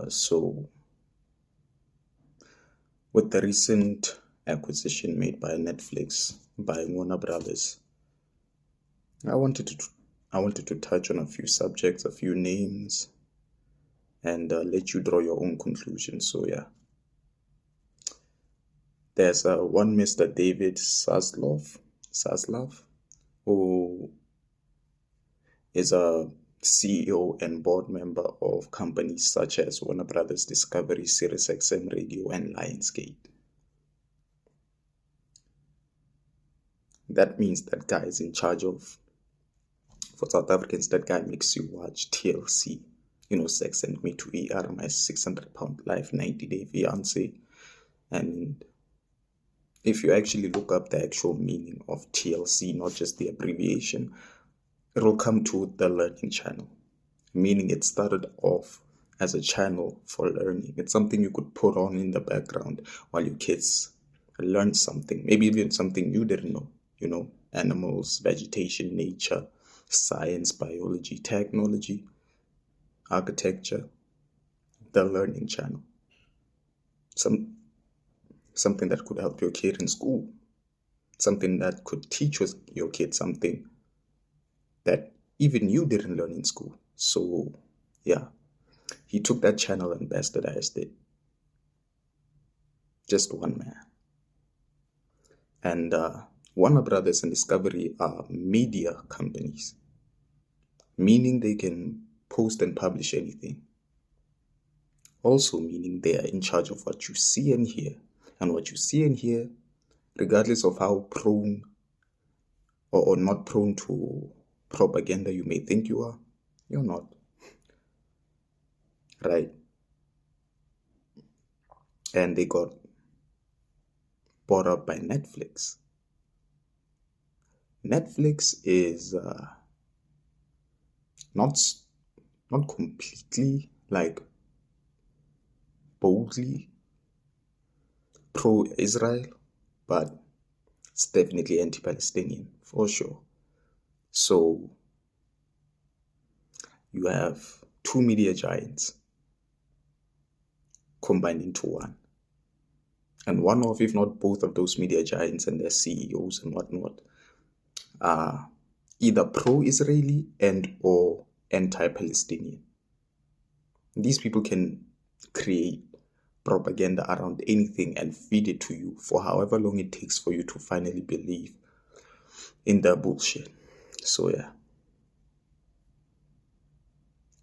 So, with the recent acquisition made by Netflix by Warner Brothers, I wanted to I wanted to touch on a few subjects, a few names, and let you draw your own conclusions. So yeah, there's one Mr. David Zaslav, who is a CEO and board member of companies such as Warner Brothers Discovery, SiriusXM Radio, and Lionsgate. That means that guy is in charge of, for South Africans, that guy makes you watch TLC, Sex and Me to ER, My 600 Pound Life, 90 Day Fiance. And if you actually look up the actual meaning of TLC, not just the abbreviation, it'll come to the Learning Channel, meaning it started off as a channel for learning. It's something you could put on in the background while your kids learn something, maybe even something you didn't know, animals, vegetation, nature, science, biology, technology, architecture. The Learning Channel. Something that could help your kid in school. Something that could teach your kid something that even you didn't learn in school. So, yeah, he took that channel and bastardized it. Just one man. And Warner Brothers and Discovery are media companies, meaning they can post and publish anything. Also meaning they are in charge of what you see and hear. And what you see and hear, regardless of how prone or not prone to propaganda you may think you are, you're not. Right? And they got bought up by Netflix. Netflix is not completely, like, boldly pro-Israel, but it's definitely anti-Palestinian for sure. So you have two media giants combined into one. And one of, if not both of those media giants and their CEOs and whatnot, are either pro-Israeli and or anti-Palestinian. These people can create propaganda around anything and feed it to you for however long it takes for you to finally believe in the bullshit. So yeah,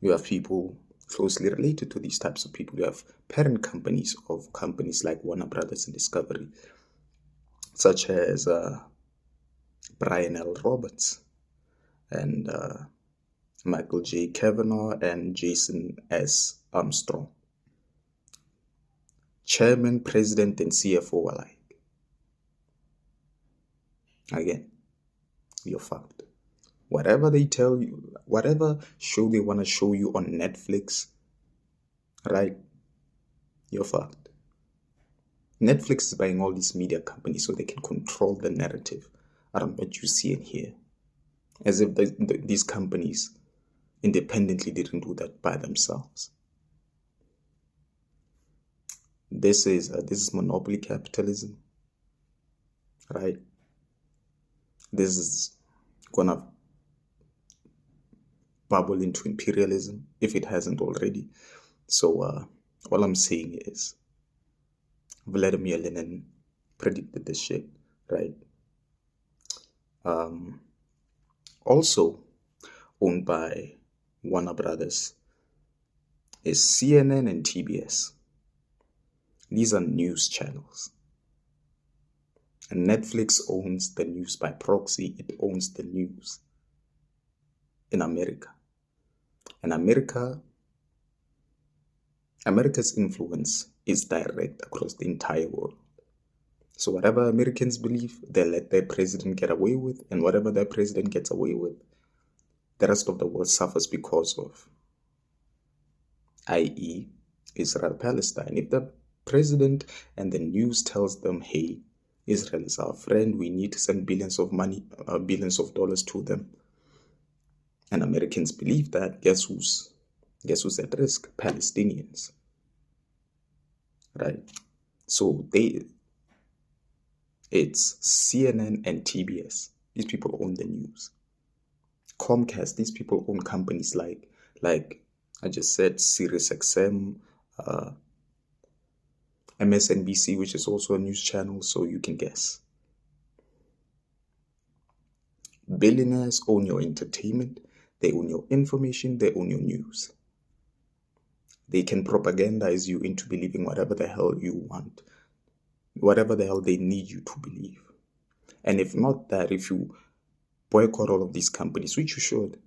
you have people closely related to these types of people. You have parent companies of companies like Warner Brothers and Discovery, such as Brian L. Roberts and Michael J. Kavanagh and Jason S. Armstrong. Chairman, president, and CFO alike. Again, you're fucked. Whatever they tell you, whatever show they want to show you on Netflix, right? You're fucked. Netflix is buying all these media companies so they can control the narrative around what you see and hear. As if these companies independently didn't do that by themselves. This is monopoly capitalism, right? This is gonna bubble into imperialism if it hasn't already. So all I'm saying is Vladimir Lenin predicted this shit, right? Also owned by Warner Brothers is CNN and TBS. These are news channels. And Netflix owns the news by proxy. It owns the news in America. And America's influence is direct across the entire world. So whatever Americans believe, they let their president get away with, and whatever their president gets away with, the rest of the world suffers because of, i.e., Israel-Palestine. If the president and the news tells them, hey, Israel is our friend, we need to send billions of dollars to them, and Americans believe that, guess who's Guess who's at risk? Palestinians, right? So it's CNN and TBS. These people own the news. Comcast, these people own companies like I just said, SiriusXM, MSNBC, which is also a news channel, so you can guess. Billionaires own your entertainment, they own your information, they own your news. They can propagandize you into believing whatever the hell you want, whatever the hell they need you to believe. And if not that, if you boycott all of these companies, which you should,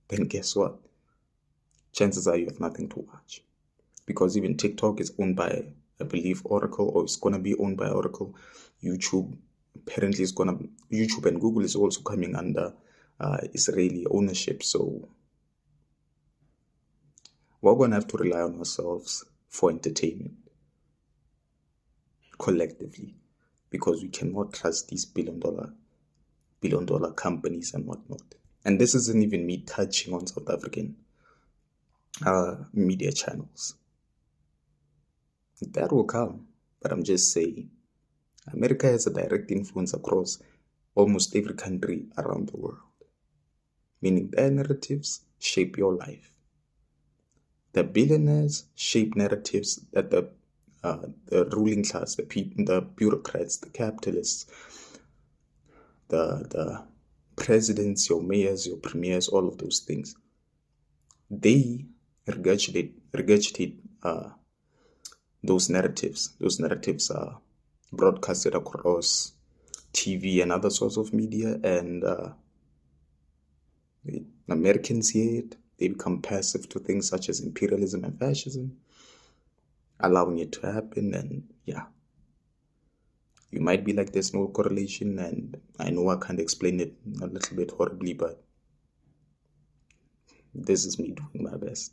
then guess what? Chances are you have nothing to watch. Because even TikTok is owned by, I believe, Oracle, or it's going to be owned by Oracle. YouTube apparently is going to, YouTube and Google is also coming under Israeli ownership. So we're going to have to rely on ourselves for entertainment collectively, because we cannot trust these billion dollar companies and whatnot. And this isn't even me touching on South African media channels. That will come, but I'm just saying, America has a direct influence across almost every country around the world, meaning their narratives shape your life. The billionaires shape narratives that the ruling class, the people, the bureaucrats, the capitalists, the presidents, your mayors, your premiers, all of those things, they regurgitate those narratives. Those narratives are broadcasted across TV and other sorts of media, and Americans hear it. They become passive to things such as imperialism and fascism, allowing it to happen. And yeah, you might be like, there's no correlation, and I know I can't explain it a little bit horribly, but this is me doing my best.